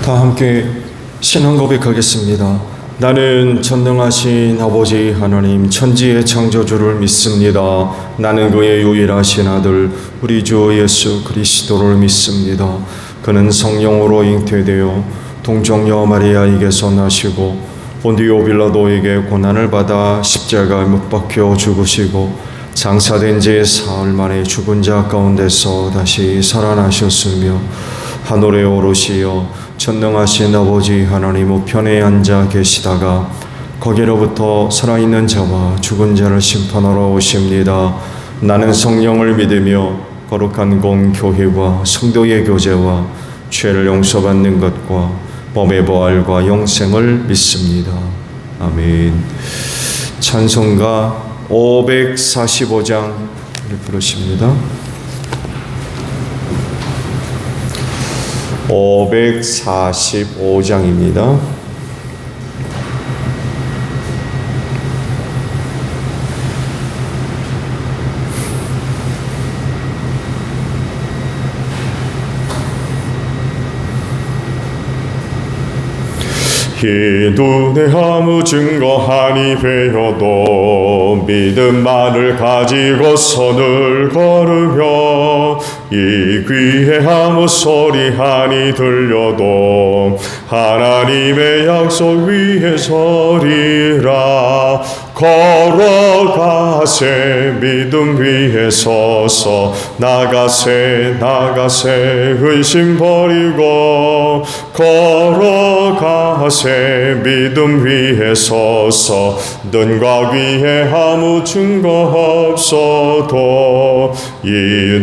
다 함께 신앙 고백하겠습니다. 나는 전능하신 아버지 하나님 천지의 창조주를 믿습니다. 나는 그의 유일하신 아들 우리 주 예수 그리스도를 믿습니다. 그는 성령으로 잉태되어 동정녀 마리아에게서 나시고 본디오 빌라도에게 고난을 받아 십자가에 못 박혀 죽으시고 장사된 지 사흘 만에 죽은 자 가운데서 다시 살아나셨으며 하늘에 오르시어 전능하신 아버지 하나님 우편에 앉아 계시다가 거기로부터 살아있는 자와 죽은 자를 심판하러 오십니다. 나는 성령을 믿으며 거룩한 공교회와 성도의 교제와 죄를 용서받는 것과 범의 부활과 영생을 믿습니다. 아멘. 찬송가 545장을 부르십니다. 545장입니다. 이 눈에 아무 증거하니 되어도 믿음만을 가지고 선을 걸으며 이 귀에 아무 소리하니 들려도 하나님의 약속 위에 서리라. 걸어가세 믿음 위에 서서 나가세 의심 버리고 걸어가세 믿음 위에 서서 눈과 귀에 아무 증거 없어도 이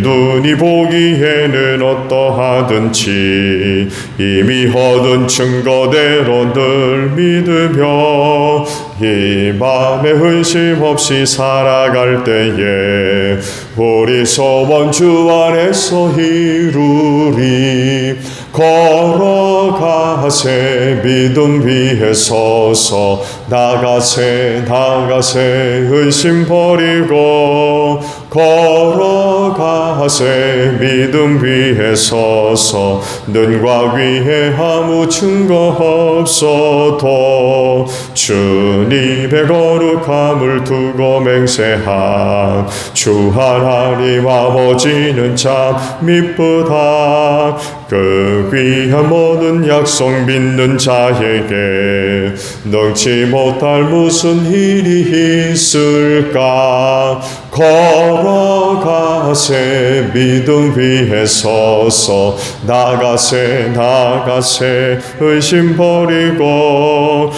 눈이 보기에는 어떠하든지 이미 얻은 증거대로 늘 믿으며 이 맘에 의심 없이 살아갈 때에 우리 소원 주 안에서 이루리. 걸어가세 믿음 위에 서서 나가세 의심 버리고 걸어가세 믿음 위에 서서 눈과 귀에 아무 증거 없어도 주님의 거룩함을 두고 맹세한 주 하나님 아버지는 참 미쁘다. 그 귀한 모든 약속 믿는 자에게 능치 못할 무슨 일이 있을까. 걸어가세 믿음 위에 서서 나가세 의심 버리고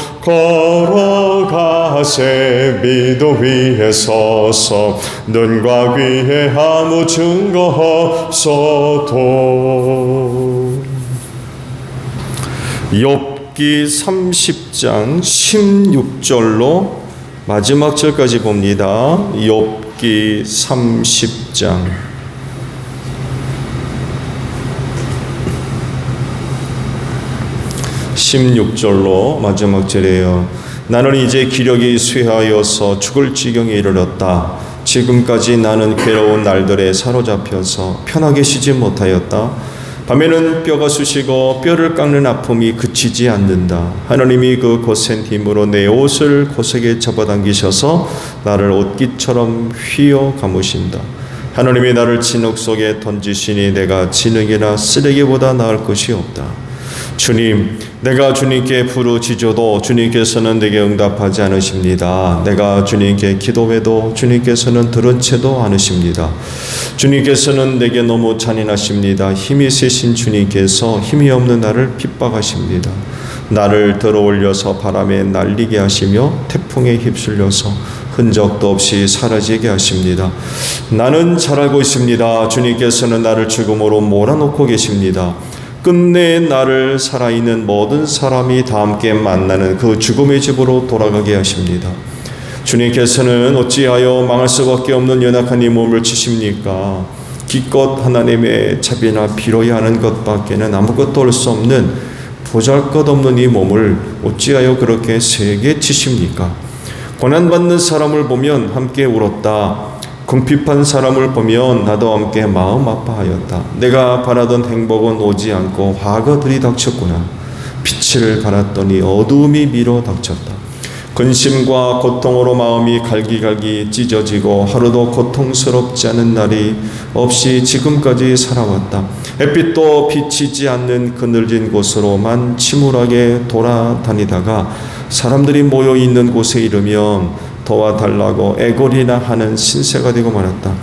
걸어가세 믿음 위에 서서 눈과 귀에 아무 증거 없어도. 욥기 30장 16절로 마지막 절까지 봅니다. 욥기 30장 16절로 마지막 절이에요. 나는 이제 기력이 쇠하여서 죽을 지경에 이르렀다. 지금까지 나는 괴로운 날들에 사로잡혀서 편하게 쉬지 못하였다. 밤에는 뼈가 쑤시고 뼈를 깎는 아픔이 그치지 않는다. 하나님이 그 거센 힘으로 내 옷을 고색에 잡아당기셔서 나를 옷깃처럼 휘어 감으신다. 하나님이 나를 진흙 속에 던지시니 내가 진흙이나 쓰레기보다 나을 것이 없다. 주님, 내가 주님께 부르짖어도 주님께서는 내게 응답하지 않으십니다. 내가 주님께 기도해도 주님께서는 들은 채도 않으십니다. 주님께서는 내게 너무 잔인하십니다. 힘이 세신 주님께서 힘이 없는 나를 핍박하십니다. 나를 들어올려서 바람에 날리게 하시며 태풍에 휩쓸려서 흔적도 없이 사라지게 하십니다. 나는 잘 알고 있습니다. 주님께서는 나를 죽음으로 몰아놓고 계십니다. 끝내 나를 살아있는 모든 사람이 다 함께 만나는 그 죽음의 집으로 돌아가게 하십니다. 주님께서는 어찌하여 망할 수밖에 없는 연약한 이 몸을 치십니까? 기껏 하나님의 자비나 빌어야 하는 것밖에는 아무것도 할 수 없는 보잘것없는 이 몸을 어찌하여 그렇게 세게 치십니까? 고난받는 사람을 보면 함께 울었다. 궁핍한 사람을 보면 나도 함께 마음 아파하였다. 내가 바라던 행복은 오지 않고 화가 들이닥쳤구나. 빛을 발했더니 어두움이 밀어 닥쳤다. 근심과 고통으로 마음이 갈기갈기 찢어지고 하루도 고통스럽지 않은 날이 없이 지금까지 살아왔다. 햇빛도 비치지 않는 그늘진 곳으로만 침울하게 돌아다니다가 사람들이 모여 있는 곳에 이르면 도와달라고 애걸이나 하는 신세가 되고 말았다.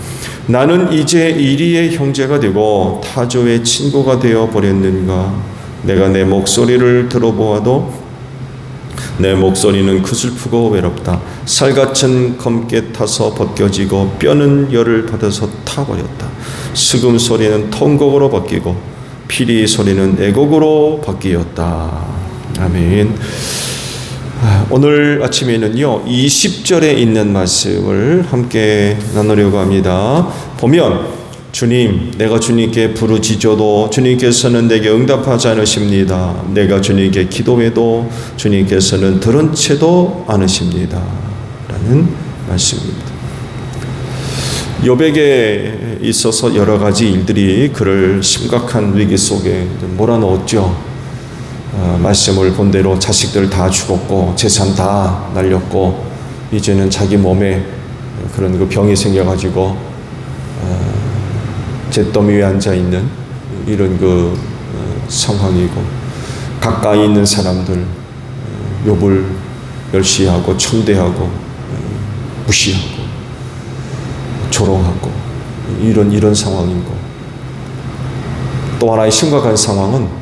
나는 이제 이리의 형제가 되고 타조의 친구가 되어 버렸는가. 내가 내 목소리를 들어보아도 내 목소리는 그슬프고 외롭다. 살갗은 검게 타서 벗겨지고 뼈는 열을 받아서 타버렸다. 스금 소리는 통곡으로 바뀌고 피리 소리는 애곡으로 바뀌었다. 아멘. 오늘 아침에는요 20절에 있는 말씀을 함께 나누려고 합니다. 보면 주님, 내가 주님께 부르짖어도 주님께서는 내게 응답하지 않으십니다. 내가 주님께 기도해도 주님께서는 들은 채도 않으십니다. 라는 말씀입니다. 욥에게 있어서 여러 가지 일들이 그를 심각한 위기 속에 몰아넣었죠. 말씀을 본대로 자식들 다 죽었고 재산 다 날렸고 이제는 자기 몸에 그런 그 병이 생겨가지고 잿더미 위에 앉아있는 이런 그 상황이고 가까이 있는 사람들 욥을 멸시하고 천대하고 무시하고 조롱하고 이런 상황이고 또 하나의 심각한 상황은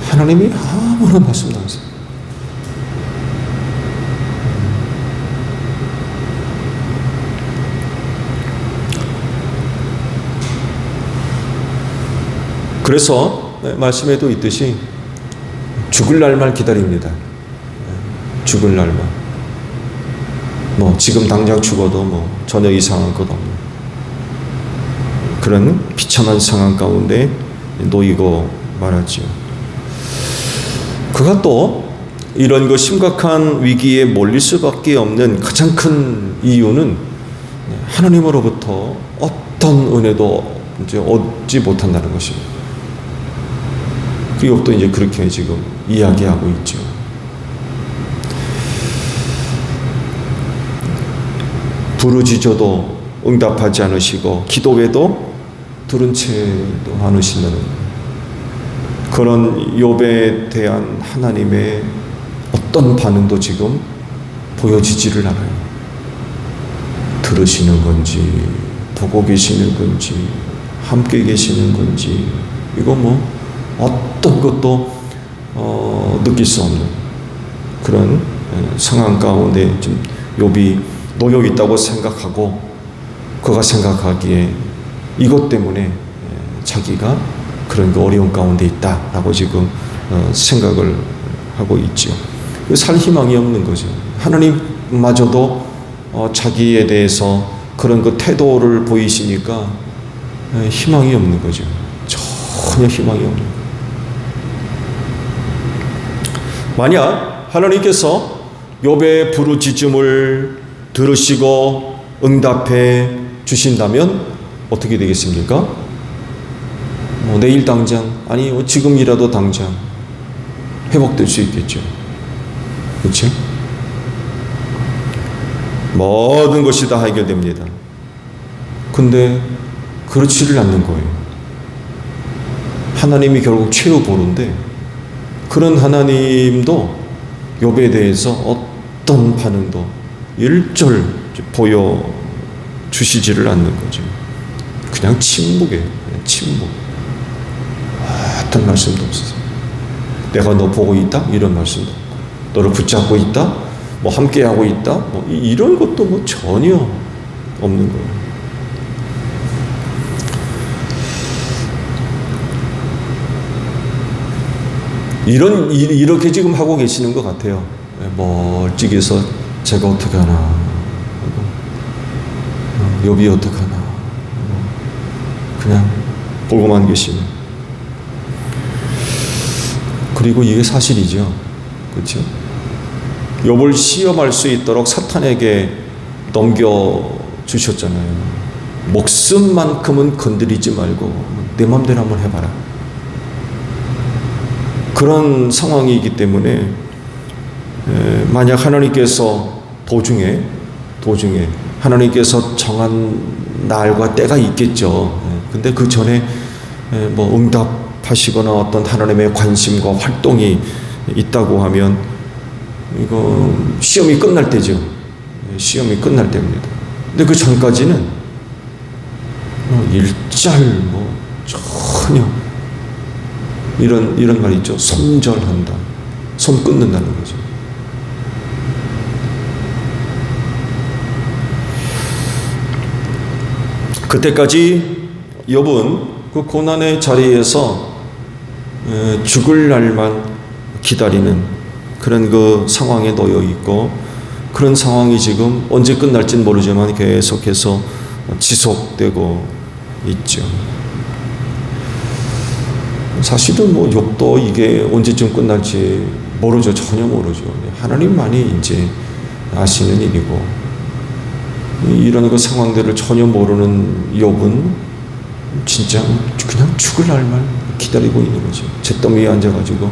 하나님이 아무런 말씀도 안 하세요. 그래서 말씀에도 있듯이 죽을 날만 기다립니다. 죽을 날만. 뭐 지금 당장 죽어도 뭐 전혀 이상한 것 없는 그런 비참한 상황 가운데 놓이고 말았죠. 그가 또 이런 그 심각한 위기에 몰릴 수밖에 없는 가장 큰 이유는 하나님으로부터 어떤 은혜도 이제 얻지 못한다는 것입니다. 그 욥도 이제 그렇게 지금 이야기하고 있죠. 부르짖어도 응답하지 않으시고 기도해도 들은 채도 않으신다는 그런 욥에 대한 하나님의 어떤 반응도 지금 보여지지를 않아요. 들으시는 건지 보고 계시는 건지 함께 계시는 건지 이거 뭐 어떤 것도 느낄 수 없는 그런 상황 가운데 좀 욥이 놓여 있다고 생각하고 그가 생각하기에 이것 때문에 자기가 그런 그 어려운 가운데 있다라고 지금 생각을 하고 있죠. 살 희망이 없는 거죠. 하나님마저도 자기에 대해서 그런 그 태도를 보이시니까 희망이 없는 거죠. 전혀 희망이 없는 거예요. 만약 하나님께서 욥의 부르짖음을 들으시고 응답해 주신다면 어떻게 되겠습니까? 뭐 내일 당장 아니 지금이라도 당장 회복될 수 있겠죠. 그렇죠? 모든 것이 다 해결됩니다. 근데 그렇지를 않는 거예요. 하나님이 결국 최후 보루인데 그런 하나님도 욥에 대해서 어떤 반응도 일절 보여주시지를 않는 거죠. 그냥 침묵이에요. 그냥 침묵. 어떤 말씀도 없어요. 내가 너 보고 있다? 이런 말씀도 없고 너를 붙잡고 있다? 뭐 함께하고 있다? 뭐 이런 것도 뭐 전혀 없는 거예요. 이렇게 지금 하고 계시는 것 같아요. 멀찍이서 제가 어떻게 하나, 욥이 어떻게 하나, 그냥 보고만 계시는. 그리고 이게 사실이죠. 그렇죠? 욥을 시험할 수 있도록 사탄에게 넘겨주셨잖아요. 목숨만큼은 건드리지 말고 내 맘대로 한번 해봐라. 그런 상황이기 때문에 만약 하나님께서 도중에 하나님께서 정한 날과 때가 있겠죠. 근데 그 전에 뭐 응답하시거나 어떤 하나님의 관심과 활동이 있다고 하면 이거 시험이 끝날 때죠. 시험이 끝날 때입니다. 근데 그 전까지는 일절 전혀 이런 말 있죠. 손절한다. 손 끊는다는 거죠. 그때까지 욥은 그 고난의 자리에서 죽을 날만 기다리는 그런 그 상황에 놓여 있고, 그런 상황이 지금 언제 끝날지는 모르지만 계속해서 지속되고 있죠. 사실은 뭐 욥도 이게 언제쯤 끝날지 모르죠. 전혀 모르죠. 하나님만이 이제 아시는 일이고, 이런 그 상황들을 전혀 모르는 욥은 진짜 그냥 죽을 날만 기다리고 있는 거죠. 잿더미에 앉아가지고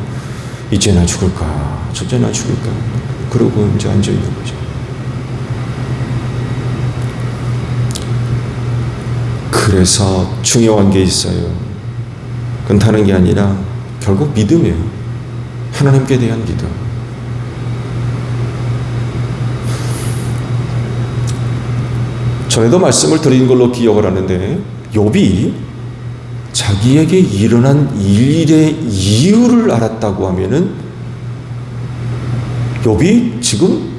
이제 나 죽을까 저제 나 죽을까 그러고 이제 앉아 있는 거죠. 그래서 중요한 게 있어요. 그건 다른 게 아니라 결국 믿음이에요. 하나님께 대한 믿음. 전에도 말씀을 드린 걸로 기억을 하는데, 욥이 자기에게 일어난 일의 이유를 알았다고 하면은 욥이 지금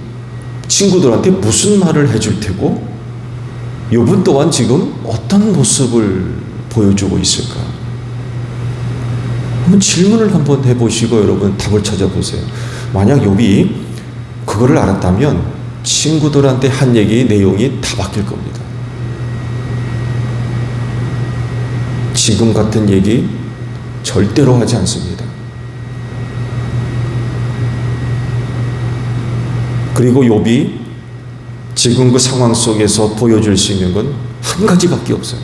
친구들한테 무슨 말을 해줄 테고, 욥은 또한 지금 어떤 모습을 보여주고 있을까? 한번 질문을 한번 해보시고 여러분 답을 찾아보세요. 만약 욥이 그거를 알았다면 친구들한테 한 얘기 내용이 다 바뀔 겁니다. 지금 같은 얘기 절대로 하지 않습니다. 그리고 욥이 지금 그 상황 속에서 보여줄 수 있는 건 한 가지밖에 없어요.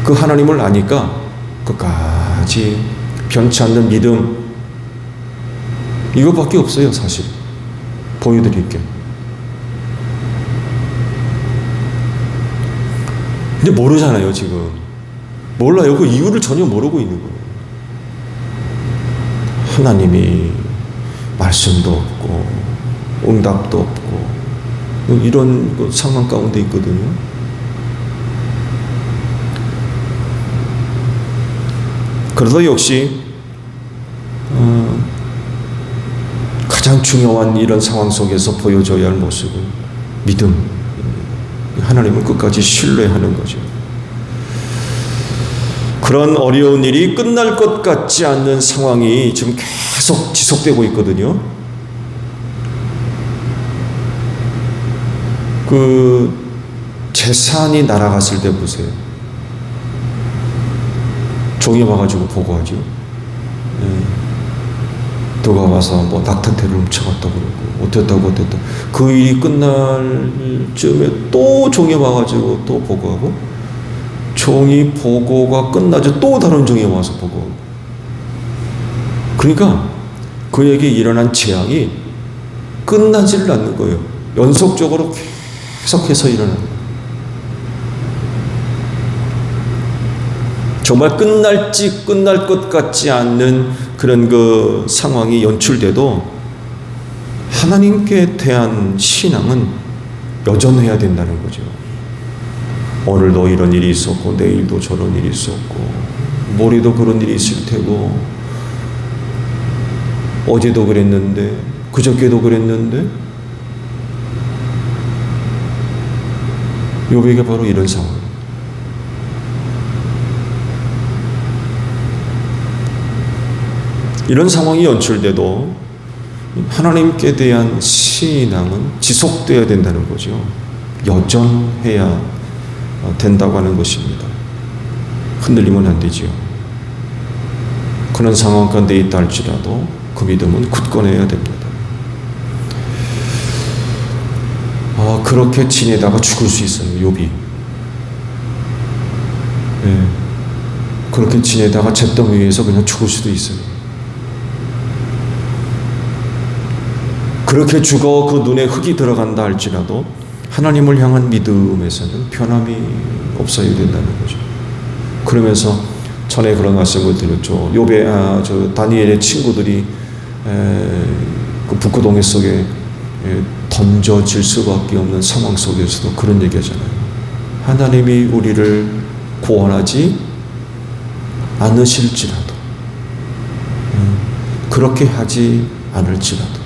그 하나님을 아니까 끝까지 변치 않는 믿음, 이거밖에 없어요. 사실 보여드릴게. 근데 모르잖아요. 지금 몰라요. 그 이유를 전혀 모르고 있는 거예요. 하나님이 말씀도 없고 응답도 없고 이런 그 상황 가운데 있거든요. 그래도 역시 가장 중요한 이런 상황 속에서 보여줘야 할 모습은 믿음, 하나님을 끝까지 신뢰하는 거죠. 그런 어려운 일이 끝날 것 같지 않는 상황이 지금 계속 지속되고 있거든요. 그 재산이 날아갔을 때 보세요. 종이 와가지고 보고하죠. 누가 와서 뭐 낙타태를 훔쳐갔다 그러고 어땠다. 그 일이 끝날 쯤에 또 종이 와가지고 또 보고하고, 종이 보고가 끝나죠. 또 다른 종이 와서 보고하고. 그러니까 그에게 일어난 재앙이 끝나지를 않는 거예요. 연속적으로 계속해서 일어나는 거예요. 정말 끝날 것 같지 않는 그런 그 상황이 연출돼도 하나님께 대한 신앙은 여전해야 된다는 거죠. 오늘도 이런 일이 있었고 내일도 저런 일이 있었고 모레도 그런 일이 있을 테고 어제도 그랬는데 그저께도 그랬는데, 욥에게 바로 이런 상황. 이런 상황이 연출돼도 하나님께 대한 신앙은 지속되어야 된다는 거죠. 여전해야 된다고 하는 것입니다. 흔들리면 안 되지요. 그런 상황 가운데 있다 할지라도 그 믿음은 굳건해야 됩니다. 그렇게 지내다가 죽을 수 있어요. 욥이. 그렇게 지내다가 잿더미 위에서 그냥 죽을 수도 있어요. 그렇게 죽어 그 눈에 흙이 들어간다 할지라도 하나님을 향한 믿음에서는 변함이 없어야 된다는 거죠. 그러면서 전에 그런 말씀을 드렸죠. 다니엘의 친구들이 그 북구동해 속에 던져질 수밖에 없는 상황 속에서도 그런 얘기하잖아요. 하나님이 우리를 구원하지 않으실지라도, 그렇게 하지 않을지라도,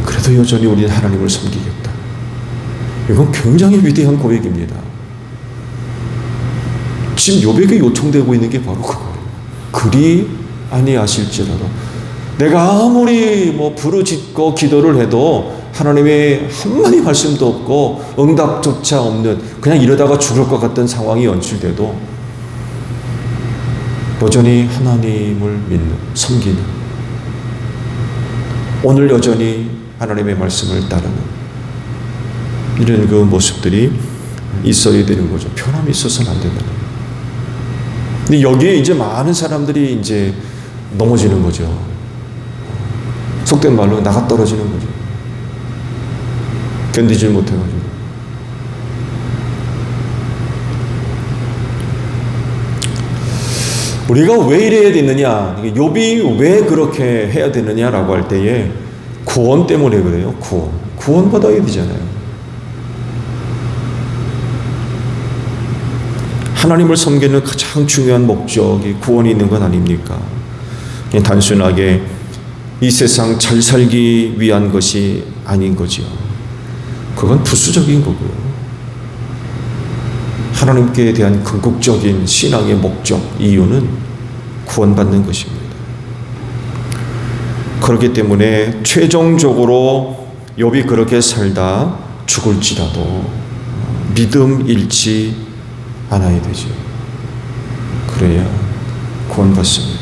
그래도 여전히 우리는 하나님을 섬기겠다. 이건 굉장히 위대한 고백입니다. 지금 욥에게 요청되고 있는 게 바로 그거예요. 그리 아니하실지라도, 내가 아무리 부르짖고 기도를 해도 하나님의 한마디 말씀도 없고 응답조차 없는, 그냥 이러다가 죽을 것 같던 상황이 연출돼도 여전히 하나님을 믿는, 섬기는, 오늘 여전히 하나님의 말씀을 따르는 이런 그 모습들이 있어야 되는 거죠. 변함이 있어서는 안 된다는 거예요. 근데 여기에 이제 많은 사람들이 이제 넘어지는 거죠. 속된 말로 나가 떨어지는 거죠. 견디질 못해가지고. 우리가 왜 이래야 되느냐, 욥이 왜 그렇게 해야 되느냐라고 할 때에 구원 때문에 그래요. 구원 받아야 되잖아요. 하나님을 섬기는 가장 중요한 목적이 구원이 있는 건 아닙니까? 그냥 단순하게 이 세상 잘 살기 위한 것이 아닌 거죠. 그건 부수적인 거고요. 하나님께 대한 궁극적인 신앙의 목적, 이유는 구원받는 것입니다. 그렇기 때문에 최종적으로 욥이 그렇게 살다 죽을지라도 믿음 잃지 않아야 되죠. 그래야 구원받습니다.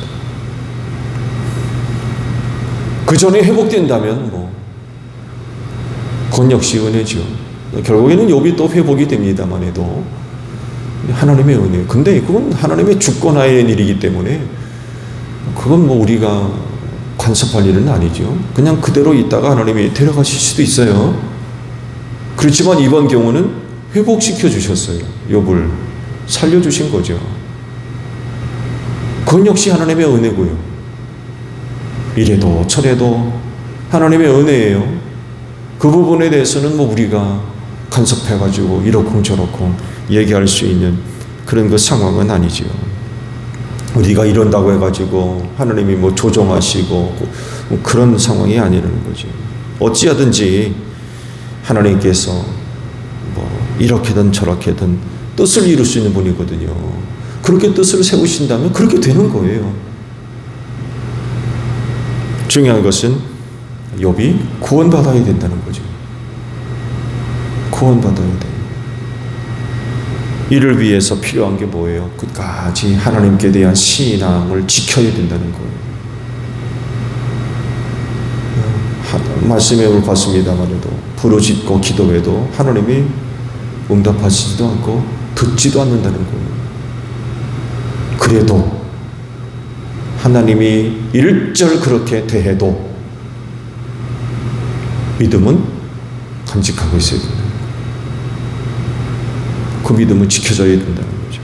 그 전에 회복된다면 그건 역시 은혜죠. 결국에는 욥이 또 회복이 됩니다만 해도 하나님의 은혜. 근데 그건 하나님의 주권하에 일이기 때문에 그건 우리가 간섭할 일은 아니죠. 그냥 그대로 있다가 하나님이 데려가실 수도 있어요. 그렇지만 이번 경우는 회복시켜 주셨어요. 욥을 살려주신 거죠. 그건 역시 하나님의 은혜고요. 이래도 저래도 하나님의 은혜예요. 그 부분에 대해서는 우리가 간섭해가지고 이러쿵 저러쿵 얘기할 수 있는 그런 그 상황은 아니지요. 우리가 이런다고 해가지고 하나님이 조정하시고 그런 상황이 아니라는 거죠. 어찌하든지 하나님께서 이렇게든 저렇게든 뜻을 이룰 수 있는 분이거든요. 그렇게 뜻을 세우신다면 그렇게 되는 거예요. 중요한 것은 욥이 구원받아야 된다는 거죠. 구원받아야 돼요. 이를 위해서 필요한 게 뭐예요? 끝까지 하나님께 대한 신앙을 지켜야 된다는 거예요. 말씀에 오늘 봤습니다만 해도 부르짖고 기도해도 하나님이 응답하시지도 않고 듣지도 않는다는 거예요. 그래도 하나님이 일절 그렇게 대해도 믿음은 간직하고 있어야 된다. 그 믿음은 지켜져야 된다는 거죠.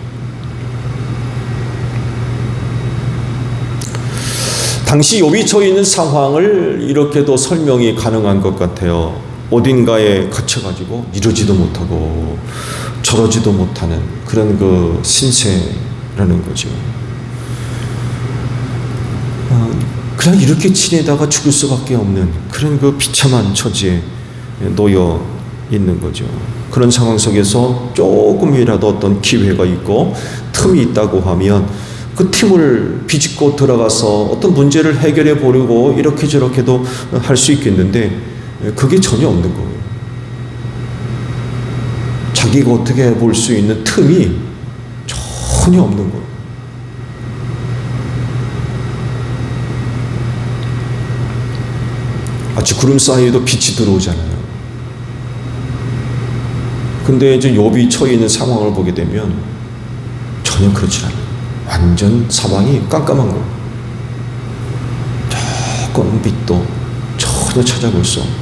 당시 욥이 처해 있는 상황을 이렇게도 설명이 가능한 것 같아요. 어딘가에 갇혀가지고 이러지도 못하고 저러지도 못하는 그런 그 신세라는 거죠. 그냥 이렇게 지내다가 죽을 수밖에 없는 그런 그 비참한 처지에 놓여 있는 거죠. 그런 상황 속에서 조금이라도 어떤 기회가 있고 틈이 있다고 하면 그 틈을 비집고 들어가서 어떤 문제를 해결해 보려고 이렇게 저렇게도 할 수 있겠는데 그게 전혀 없는 거예요. 자기가 어떻게 볼 수 있는 틈이 전혀 없는 거예요. 마치 구름 사이에도 빛이 들어오잖아요. 근데 이제 욥이 처해 있는 상황을 보게 되면 전혀 그렇지 않아요. 완전 사방이 깜깜한 거예요. 조금 빛도 전혀 아무도 찾아볼 수 없는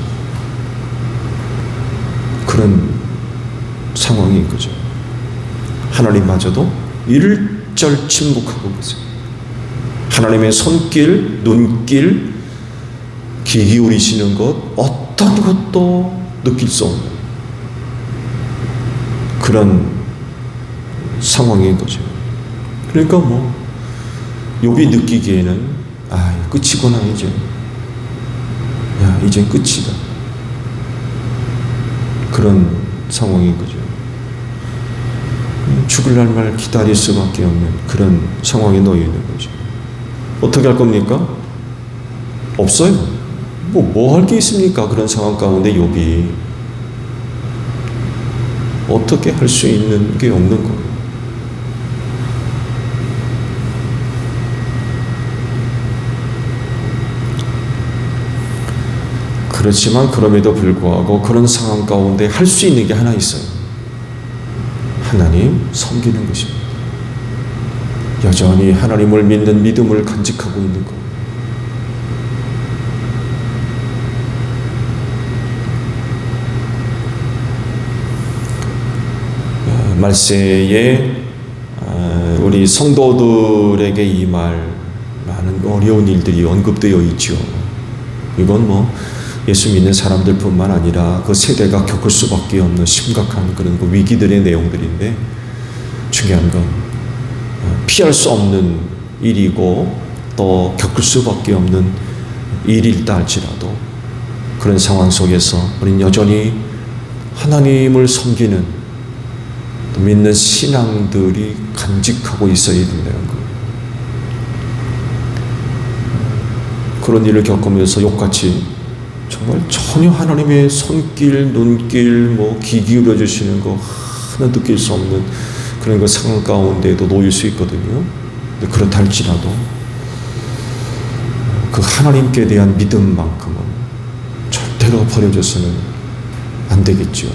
그런 상황인 거죠. 하나님마저도 일절 침묵하고 계세요. 하나님의 손길, 눈길, 귀 기울이시는 것 어떤 것도 느낄 수 없는 그런 상황인 거죠. 그러니까 욥이 느끼기에는 끝이구나 이제. 이젠 끝이다. 그런 상황인 거죠. 죽을 날만 기다릴 수밖에 없는 그런 상황에 놓여 있는 거죠. 어떻게 할 겁니까? 없어요. 뭐 할 게 있습니까? 그런 상황 가운데 욥이 어떻게 할 수 있는 게 없는 거예요. 그렇지만 그럼에도 불구하고 그런 상황 가운데 할 수 있는 게 하나 있어요. 하나님 섬기는 것입니다. 여전히 하나님을 믿는 믿음을 간직하고 있는 것. 말세에 우리 성도들에게 이 말 많은 어려운 일들이 언급되어 있죠. 이건 예수 믿는 사람들뿐만 아니라 그 세대가 겪을 수밖에 없는 심각한 그런 그 위기들의 내용들인데, 중요한 건 피할 수 없는 일이고 또 겪을 수밖에 없는 일일다 할지라도 그런 상황 속에서 우리는 여전히 하나님을 섬기는 믿는 신앙들이 간직하고 있어야 된다는 거예요. 그런 일을 겪으면서 욥같이 정말 전혀 하나님의 손길, 눈길, 귀 기울여 주시는 거 하나 느낄 수 없는 그런 그 상황 가운데에도 놓일 수 있거든요. 근데 그렇다 할지라도 그 하나님께 대한 믿음만큼은 절대로 버려져서는 안 되겠죠.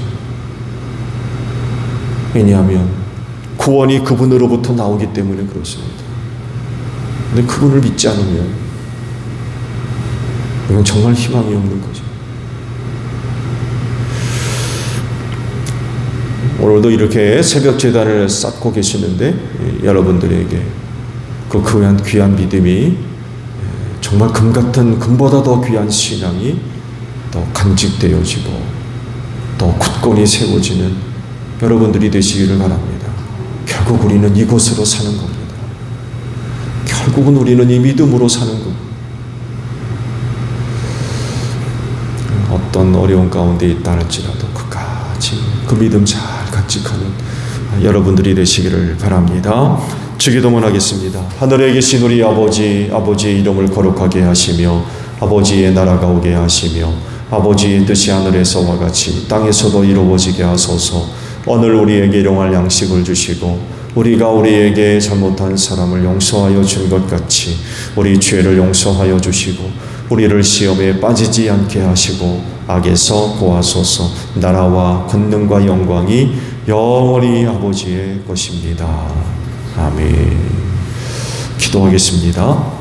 왜냐하면 구원이 그분으로부터 나오기 때문에 그렇습니다. 근데 그분을 믿지 않으면 이건 정말 희망이 없는 거죠. 오늘도 이렇게 새벽 제단을 쌓고 계시는데 여러분들에게 그 귀한 믿음이 정말 금 같은 금보다 더 귀한 신앙이 더 간직되어지고 더 굳건히 세워지는 여러분들이 되시기를 바랍니다. 결국 우리는 이곳으로 사는 겁니다. 결국은 우리는 이 믿음으로 사는 겁니다. 어떤 어려운 가운데 있다 할지라도 끝까지 그 믿음 잘 간직하는 여러분들이 되시기를 바랍니다. 주기도문 하겠습니다. 하늘에 계신 우리 아버지, 아버지의 이름을 거룩하게 하시며 아버지의 나라가 오게 하시며 아버지의 뜻이 하늘에서와 같이 땅에서도 이루어지게 하소서. 오늘 우리에게 일용할 양식을 주시고 우리가 우리에게 잘못한 사람을 용서하여 준 것 같이 우리 죄를 용서하여 주시고 우리를 시험에 빠지지 않게 하시고 악에서 구하소서. 나라와 권능과 영광이 영원히 아버지의 것입니다. 아멘. 기도하겠습니다.